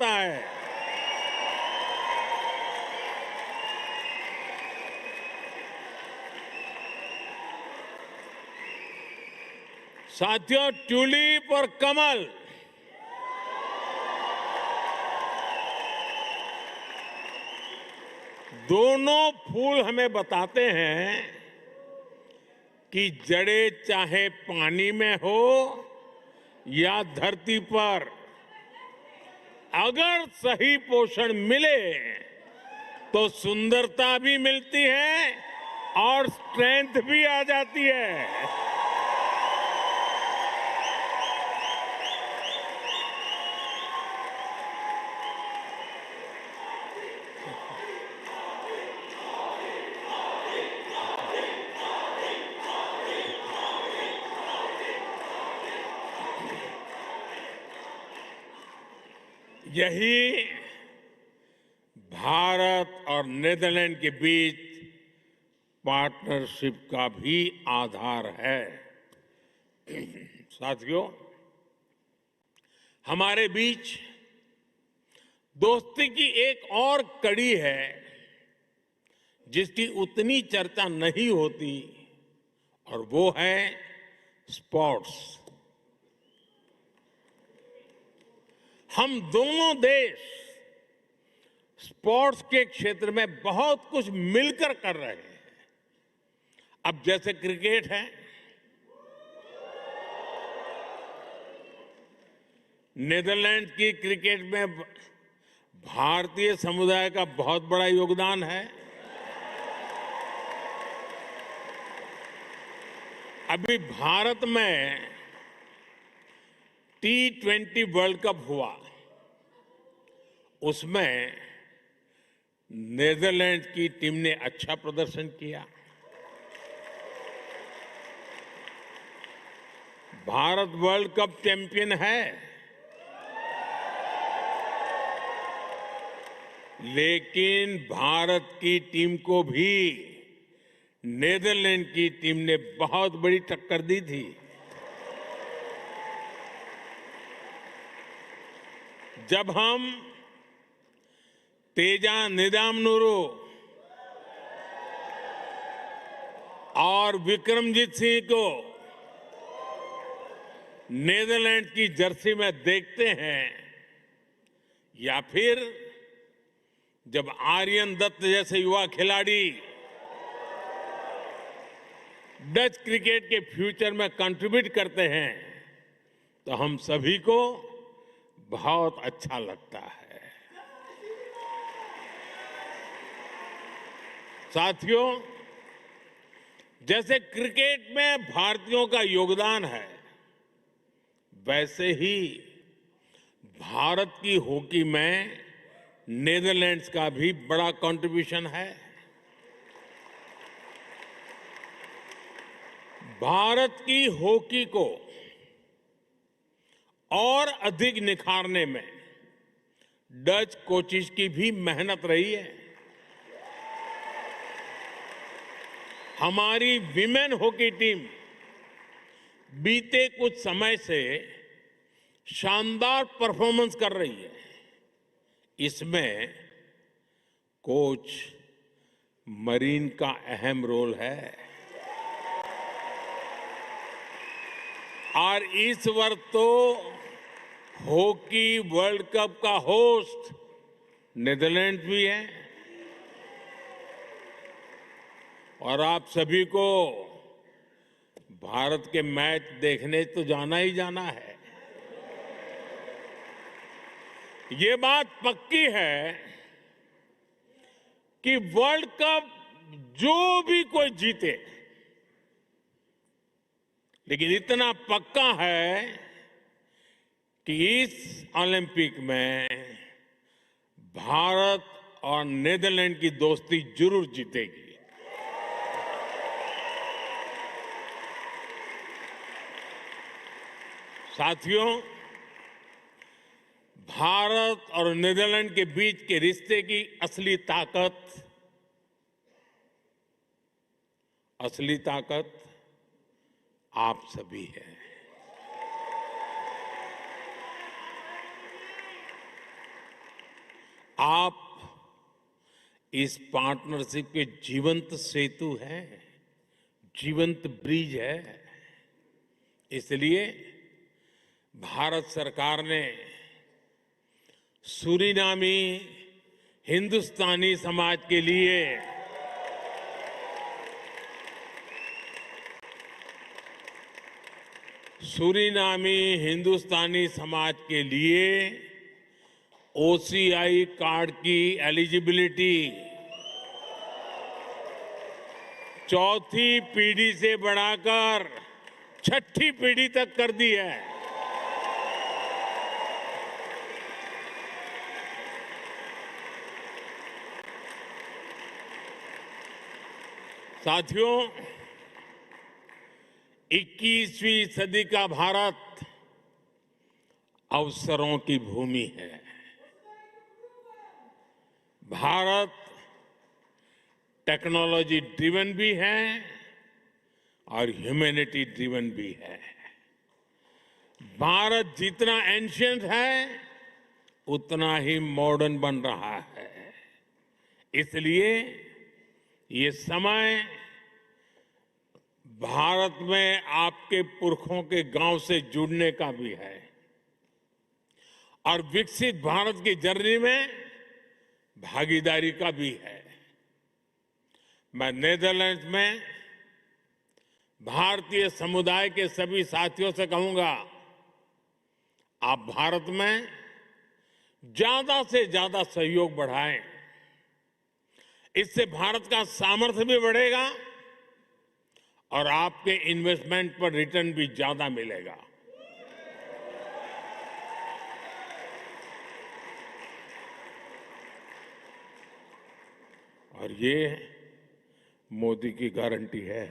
है। साथियों, ट्यूलिप और कमल दोनों फूल हमें बताते हैं कि जड़ें चाहे पानी में हो या धरती पर, अगर सही पोषण मिले तो सुंदरता भी मिलती है और स्ट्रेंथ भी आ जाती है। यही भारत और नीदरलैंड के बीच पार्टनरशिप का भी आधार है। साथियों, हमारे बीच दोस्ती की एक और कड़ी है जिसकी उतनी चर्चा नहीं होती, और वो है स्पोर्ट्स। हम दोनों देश स्पोर्ट्स के क्षेत्र में बहुत कुछ मिलकर कर रहे हैं। अब जैसे क्रिकेट है, नीदरलैंड की क्रिकेट में भारतीय समुदाय का बहुत बड़ा योगदान है। अभी भारत में T20 वर्ल्ड कप हुआ, उसमें नीदरलैंड की टीम ने अच्छा प्रदर्शन किया। भारत वर्ल्ड कप चैंपियन है, लेकिन भारत की टीम को भी नीदरलैंड की टीम ने बहुत बड़ी टक्कर दी थी। जब हम तेजा निदामनुरू और विक्रमजीत सिंह को नीदरलैंड की जर्सी में देखते हैं, या फिर जब आर्यन दत्त जैसे युवा खिलाड़ी डच क्रिकेट के फ्यूचर में कंट्रीब्यूट करते हैं, तो हम सभी को बहुत अच्छा लगता है। साथियों, जैसे क्रिकेट में भारतीयों का योगदान है, वैसे ही भारत की हॉकी में नीदरलैंड्स का भी बड़ा कंट्रीब्यूशन है। भारत की हॉकी को और अधिक निखारने में डच कोचेस की भी मेहनत रही है। हमारी विमेन हॉकी टीम बीते कुछ समय से शानदार परफॉर्मेंस कर रही है। इसमें कोच मरीन का अहम रोल है, और इस वर्ष तो हॉकी वर्ल्ड कप का होस्ट नीदरलैंड भी है। और आप सभी को भारत के मैच देखने तो जाना ही जाना है। ये बात पक्की है कि वर्ल्ड कप जो भी कोई जीते, लेकिन इतना पक्का है कि इस ओलंपिक में भारत और नीदरलैंड की दोस्ती जरूर जीतेगी। साथियों, भारत और नीदरलैंड के बीच के रिश्ते की असली ताकत आप सभी हैं। आप इस पार्टनरशिप के जीवंत सेतु हैं, जीवंत ब्रिज है। इसलिए भारत सरकार ने सूरीनामी हिंदुस्तानी समाज के लिए ओसीआई कार्ड की एलिजिबिलिटी चौथी पीढ़ी से बढ़ाकर छठी पीढ़ी तक कर दी है। साथियों, 21वीं सदी का भारत अवसरों की भूमि है। भारत टेक्नोलॉजी ड्रिवन भी है और ह्यूमैनिटी ड्रिवन भी है। भारत जितना एंशिएंट है उतना ही मॉडर्न बन रहा है। इसलिए ये समय भारत में आपके पुरखों के गांव से जुड़ने का भी है और विकसित भारत की जर्नी में भागीदारी का भी है। मैं नीदरलैंड्स में भारतीय समुदाय के सभी साथियों से कहूंगा, आप भारत में ज्यादा से ज्यादा सहयोग बढ़ाएं। इससे भारत का सामर्थ्य भी बढ़ेगा और आपके इन्वेस्टमेंट पर रिटर्न भी ज्यादा मिलेगा। और ये मोदी की गारंटी है।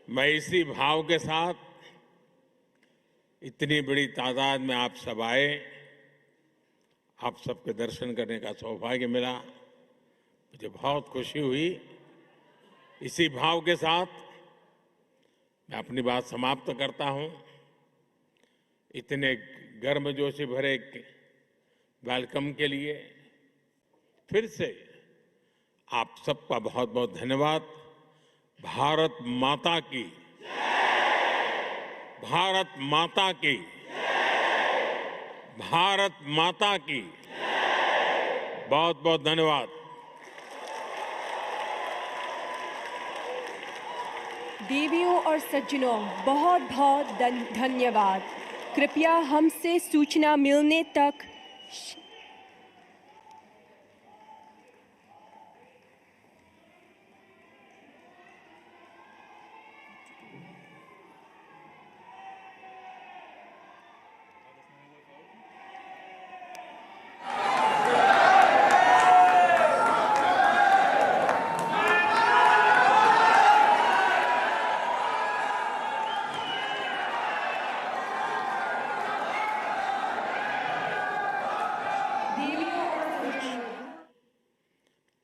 मैं इसी भाव के साथ इतनी बड़ी तादाद में आप सब आए, आप सबके दर्शन करने का सौभाग्य मिला, मुझे बहुत खुशी हुई। इसी भाव के साथ मैं अपनी बात समाप्त करता हूं। इतने गर्मजोशी भरे वेलकम के लिए फिर से आप सबका बहुत बहुत धन्यवाद। भारत माता की, भारत माता की, भारत माता की बहुत बहुत धन्यवाद। देवियों और सज्जनों, बहुत बहुत धन्यवाद। कृपया हमसे सूचना मिलने तक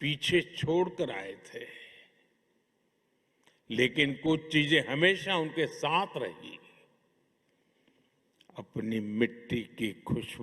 पीछे छोड़कर आए थे, लेकिन कुछ चीजें हमेशा उनके साथ रही। अपनी मिट्टी की खुशबू